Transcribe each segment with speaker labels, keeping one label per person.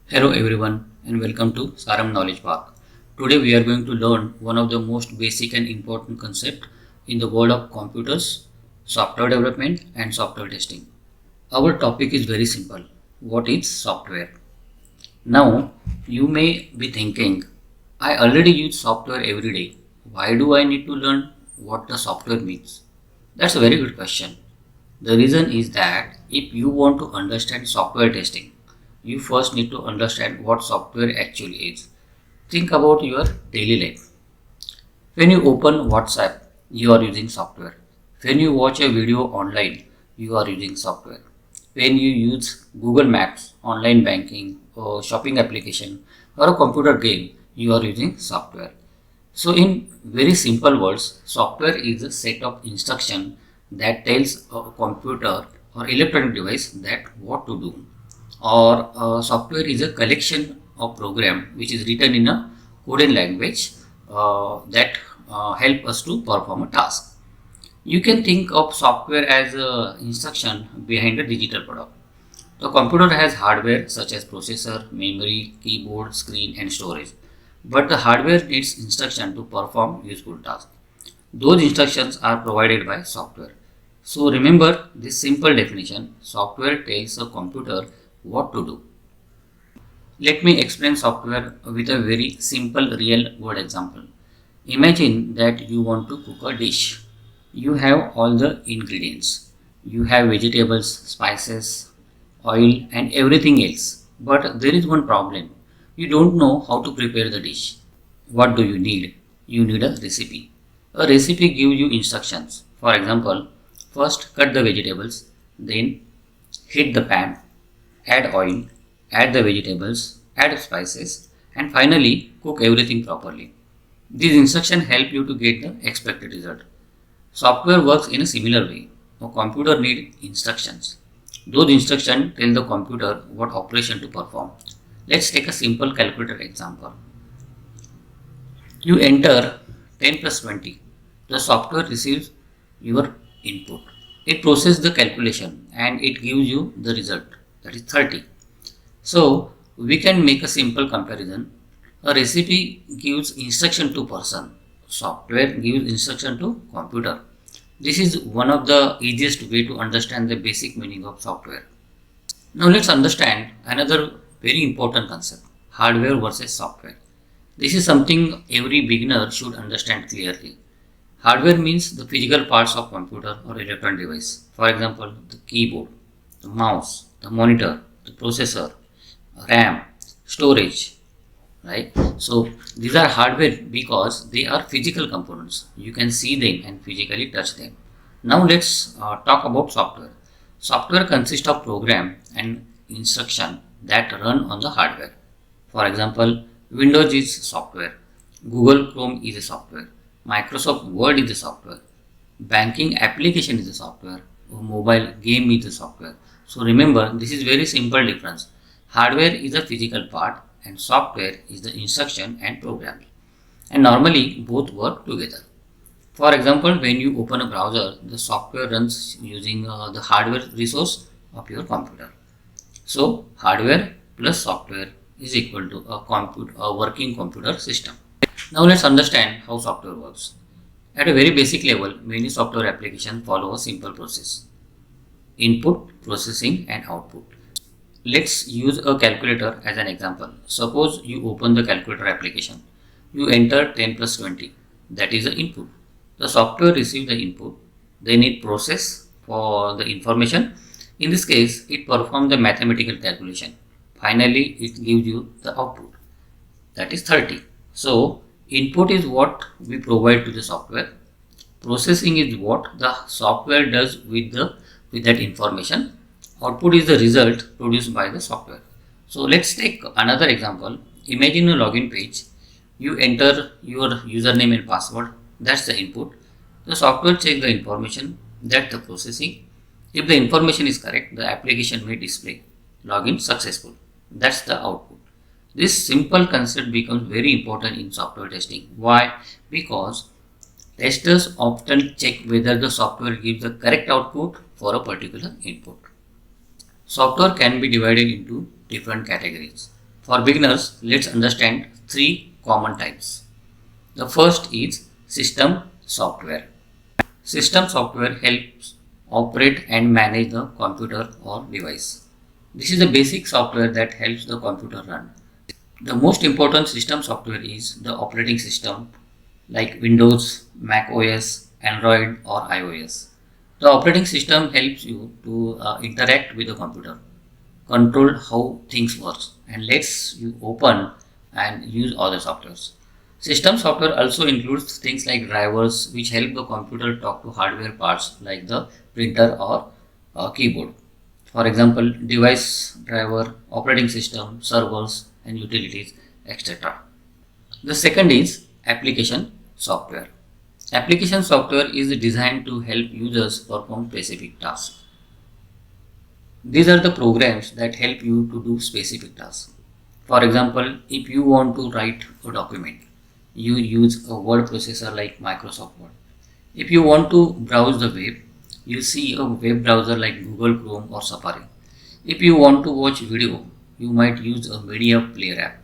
Speaker 1: Hello everyone and welcome to SARAMBH Knowledge Park. Today we are going to learn one of the most basic and important concepts in the world of computers, software development and software testing. Our topic is very simple. What is software? Now you may be thinking, I already use software every day. Why do I need to learn what the software means? That's a very good question. The reason is that if you want to understand software testing, you first need to understand what software actually is. Think about your daily life. When you open WhatsApp, you are using software. When you watch a video online, you are using software. When you use Google Maps, online banking, or shopping application, or a computer game, you are using software. So, in very simple words, software is a set of instruction that tells a computer or electronic device that what to do. Or software is a collection of program which is written in a coded language that help us to perform a task. You can think of software as a instruction behind a digital product. The computer has hardware such as processor, memory, keyboard, screen and storage. But the hardware needs instruction to perform useful tasks. Those instructions are provided by software. So remember this simple definition, software tells a computer what to do. Let me explain software with a very simple real world example. Imagine that you want to cook a dish. You have all the ingredients. You have vegetables, spices, oil and everything else. But there is one problem. You don't know how to prepare the dish. What do you need? You need a recipe. A recipe gives you instructions. For example, first cut the vegetables, then heat the pan, add oil, add the vegetables, add spices, and finally cook everything properly. These instructions help you to get the expected result. Software works in a similar way. A computer needs instructions. Those instructions tell the computer what operation to perform. Let's take a simple calculator example. You enter 10 plus 20. The software receives your input. It processes the calculation and it gives you the result, that is 30. So we can make a simple comparison. A recipe gives instruction to person. Software gives instruction to computer. This is one of the easiest way to understand the basic meaning of software. Now let's understand another very important concept, hardware versus software. This is something every beginner should understand clearly. Hardware means the physical parts of computer or electronic device. For example, the keyboard, the mouse, the monitor, the processor, RAM, storage, right? So these are hardware because they are physical components. You can see them and physically touch them. Now let's talk about software. Software consists of program and instruction that run on the hardware. For example, Windows is software, Google Chrome is a software, Microsoft Word is a software, banking application is a software, mobile game is a software. So remember, this is very simple difference. Hardware is a physical part and software is the instruction and program. And normally both work together. For example, when you open a browser, the software runs using the hardware resource of your computer. So hardware plus software is equal to a working computer system. Now let's understand how software works. At a very basic level, many software applications follow a simple process. Input, processing and output. Let's use a calculator as an example. Suppose you open the calculator application. You enter 10 plus 20. That is the input. The software receives the input. Then it processes for the information. In this case, it performs the mathematical calculation. Finally, it gives you the output. That is 30. So, input is what we provide to the software. Processing is what the software does with that information. Output is the result produced by the software. So let's take another example. Imagine a login page. You enter your username and password. That's the input. The software checks the information. That's the processing. If the information is correct, the application may display login successful. That's the output. This simple concept becomes very important in software testing. Why? Because testers often check whether the software gives the correct output for a particular input. Software can be divided into different categories. For beginners, let's understand three common types. The first is system software. System software helps operate and manage the computer or device. This is the basic software that helps the computer run. The most important system software is the operating system like Windows, Mac OS, Android or iOS. The operating system helps you to interact with the computer, control how things work, and lets you open and use other softwares. System software also includes things like drivers which help the computer talk to hardware parts like the printer or keyboard. For example, device driver, operating system, servers and utilities, etc. The second is application software. Application software is designed to help users perform specific tasks. These are the programs that help you to do specific tasks. For example, if you want to write a document, you use a word processor like Microsoft Word. If you want to browse the web, you see a web browser like Google Chrome or Safari. If you want to watch video, you might use a media player app.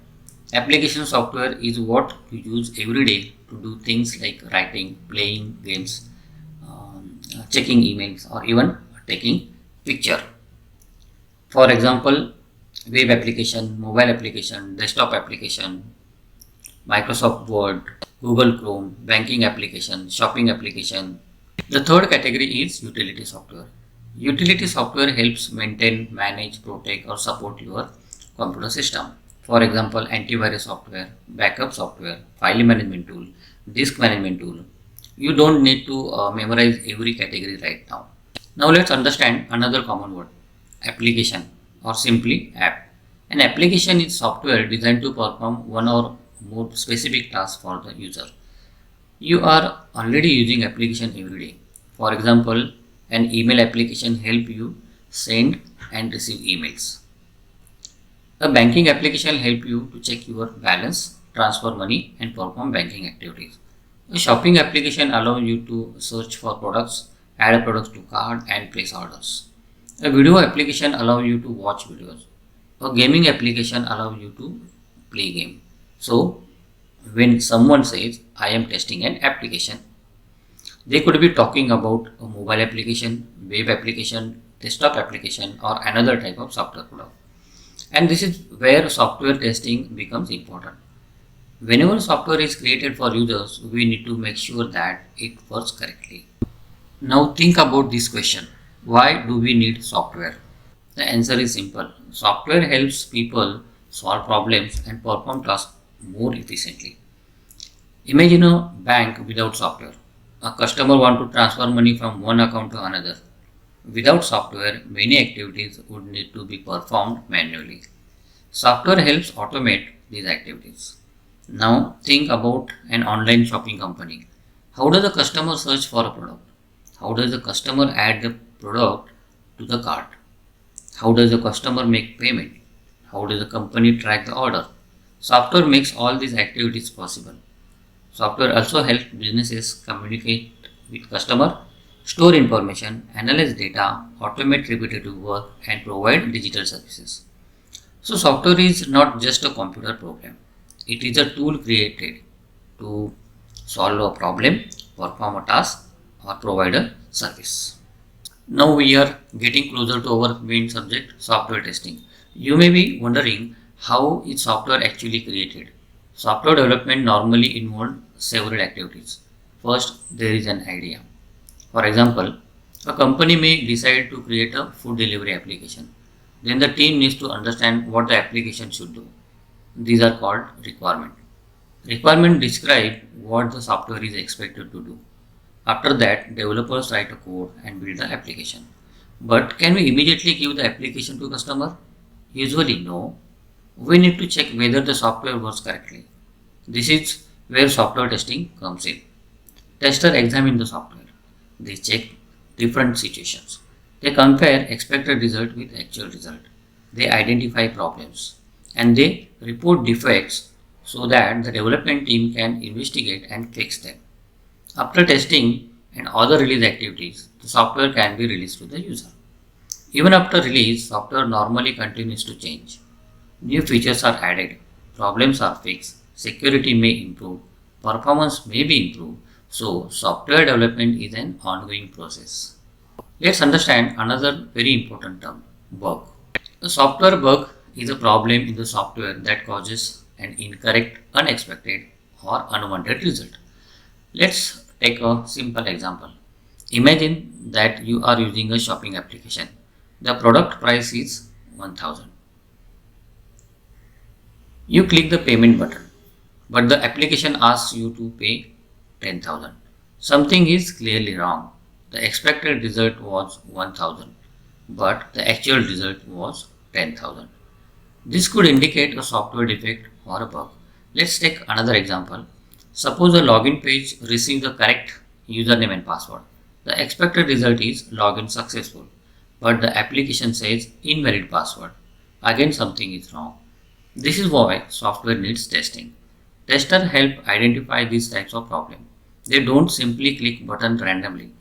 Speaker 1: Application software is what you use every day to do things like writing, playing games, checking emails, or even taking picture. For example, web application, mobile application, desktop application, Microsoft Word, Google Chrome, banking application, shopping application. The third category is utility software. Utility software helps maintain, manage, protect, or support your computer system. For example, antivirus software, backup software, file management tool, disk management tool. You don't need to memorize every category right now. Now let's understand another common word, application or simply app. An application is software designed to perform one or more specific tasks for the user. You are already using application every day. For example, an email application help you send and receive emails. A banking application help you to check your balance, transfer money and perform banking activities. A shopping application allows you to search for products, add products to cart and place orders. A video application allows you to watch videos. A gaming application allows you to play game. So when someone says I am testing an application, they could be talking about a mobile application, web application, desktop application or another type of software product. And this is where software testing becomes important. Whenever software is created for users, we need to make sure that it works correctly. Now think about this question. Why do we need software? The answer is simple. Software helps people solve problems and perform tasks more efficiently. Imagine a bank without software. A customer wants to transfer money from one account to another. Without software, many activities would need to be performed manually. Software helps automate these activities. Now think about an online shopping company. How does the customer search for a product? How does the customer add the product to the cart? How does the customer make payment? How does the company track the order? Software makes all these activities possible. Software also helps businesses communicate with customer, store information, analyze data, automate repetitive work, and provide digital services. So software is not just a computer program. It is a tool created to solve a problem, perform a task, or provide a service. Now we are getting closer to our main subject, software testing. You may be wondering how is software actually created. Software development normally involves several activities. First, there is an idea. For example, a company may decide to create a food delivery application. Then the team needs to understand what the application should do. These are called requirements. Requirements describe what the software is expected to do. After that, developers write a code and build the application. But can we immediately give the application to customer? Usually no. We need to check whether the software works correctly. This is where software testing comes in. Tester examine the software. They check different situations. They compare expected result with actual result. They identify problems and they report defects so that the development team can investigate and fix them. After testing and other release activities, the software can be released to the user. Even after release, software normally continues to change. New features are added, problems are fixed, security may improve, performance may be improved. So, software development is an ongoing process. Let's understand another very important term, bug. A software bug is a problem in the software that causes an incorrect, unexpected, or unwanted result. Let's take a simple example. Imagine that you are using a shopping application. The product price is 1000. You click the payment button, but the application asks you to pay 10,000. Something is clearly wrong. The expected result was 1000, but the actual result was 10,000. This could indicate a software defect or a bug. Let's take another example. Suppose a login page receives the correct username and password. The expected result is login successful, but the application says invalid password. Again, something is wrong. This is why software needs testing. Testers help identify these types of problems. They don't simply click button randomly.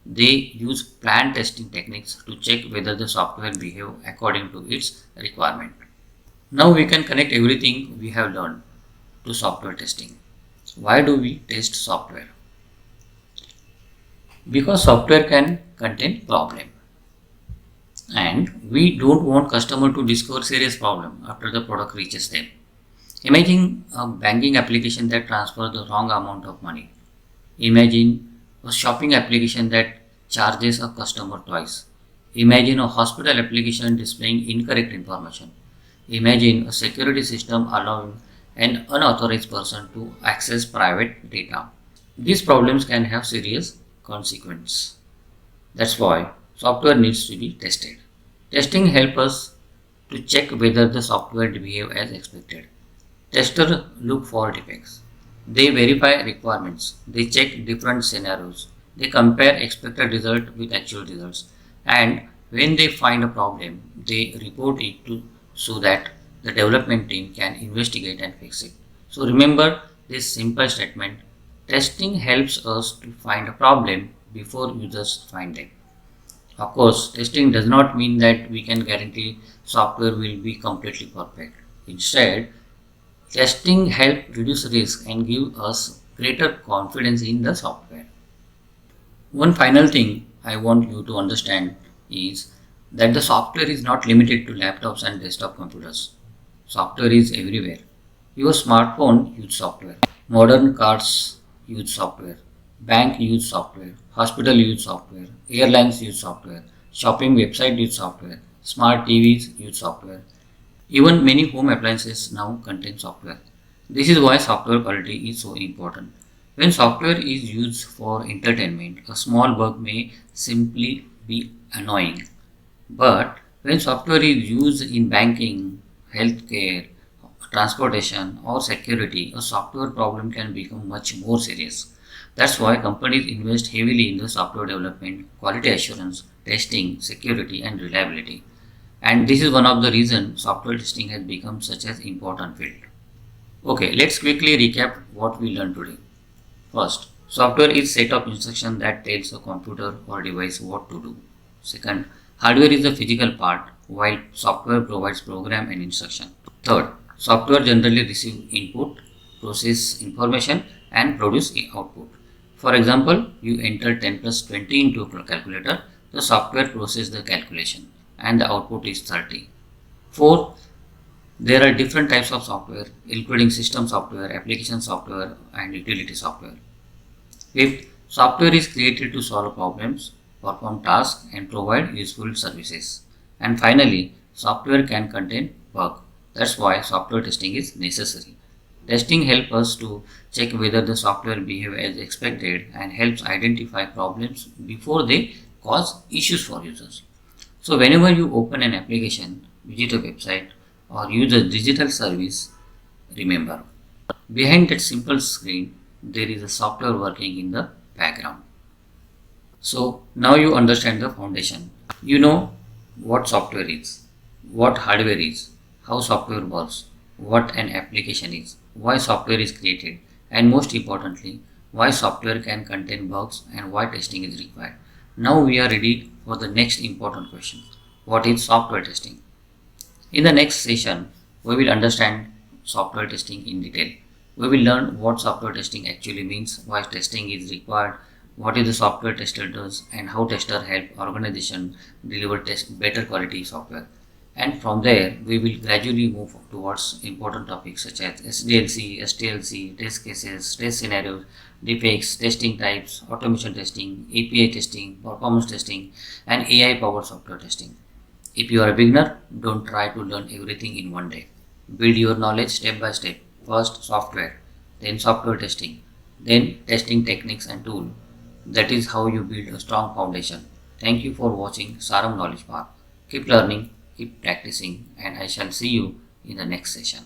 Speaker 1: They use planned testing techniques to check whether the software behaves according to its requirement. Now we can connect everything we have learned to software testing. Why do we test software? Because software can contain problem, and we don't want customer to discover serious problem after the product reaches them. Imagine a banking application that transfers the wrong amount of money. Imagine a shopping application that charges a customer twice. Imagine a hospital application displaying incorrect information. Imagine a security system allowing an unauthorized person to access private data. These problems can have serious consequences. That's why software needs to be tested. Testing helps us to check whether the software behaves as expected. Testers look for defects. They verify requirements. They check different scenarios. They compare expected result with actual results. And when they find a problem, they report it to so that the development team can investigate and fix it. So remember this simple statement. Testing helps us to find a problem before users find them. Of course, testing does not mean that we can guarantee software will be completely perfect. Instead, testing helps reduce risk and give us greater confidence in the software. One final thing I want you to understand is that the software is not limited to laptops and desktop computers. Software is everywhere. Your smartphone uses software. Modern cars use software. Bank use software. Hospital use software. Airlines use software. Shopping website use software. Smart TVs use software. Even many home appliances now contain software. This is why software quality is so important. When software is used for entertainment, a small bug may simply be annoying. But when software is used in banking, healthcare, transportation, or security, a software problem can become much more serious. That's why companies invest heavily in the software development, quality assurance, testing, security, and reliability. And this is one of the reasons software testing has become such an important field. Okay, let's quickly recap what we learned today. First, software is set of instructions that tells a computer or device what to do. Second, hardware is the physical part while software provides program and instruction. Third, software generally receives input, process information and produce output. For example, you enter 10 plus 20 into a calculator, the software processes the calculation and the output is 30. Fourth, there are different types of software including system software, application software and utility software. Fifth, software is created to solve problems, perform tasks and provide useful services. And finally, software can contain bugs. That's why software testing is necessary. Testing helps us to check whether the software behaves as expected and helps identify problems before they cause issues for users. So whenever you open an application, visit a website or use a digital service, remember, behind that simple screen, there is a software working in the background. So now you understand the foundation. You know what software is, what hardware is, how software works, what an application is, why software is created, and most importantly, why software can contain bugs and why testing is required. Now we are ready for the next important question. What is software testing? In the next session, We will understand software testing in detail. We will learn what software testing actually means, why testing is required, what is the software tester does, and how tester help organization deliver better quality software. And from there, we will gradually move towards important topics such as SDLC, STLC, test cases, test scenarios, defects, testing types, automation testing, API testing, performance testing, and AI powered software testing. If you are a beginner, don't try to learn everything in one day. Build your knowledge step by step. First software, then software testing, then testing techniques and tools. That is how you build a strong foundation. Thank you for watching Saram Knowledge Park. Keep learning, keep practicing, and I shall see you in the next session.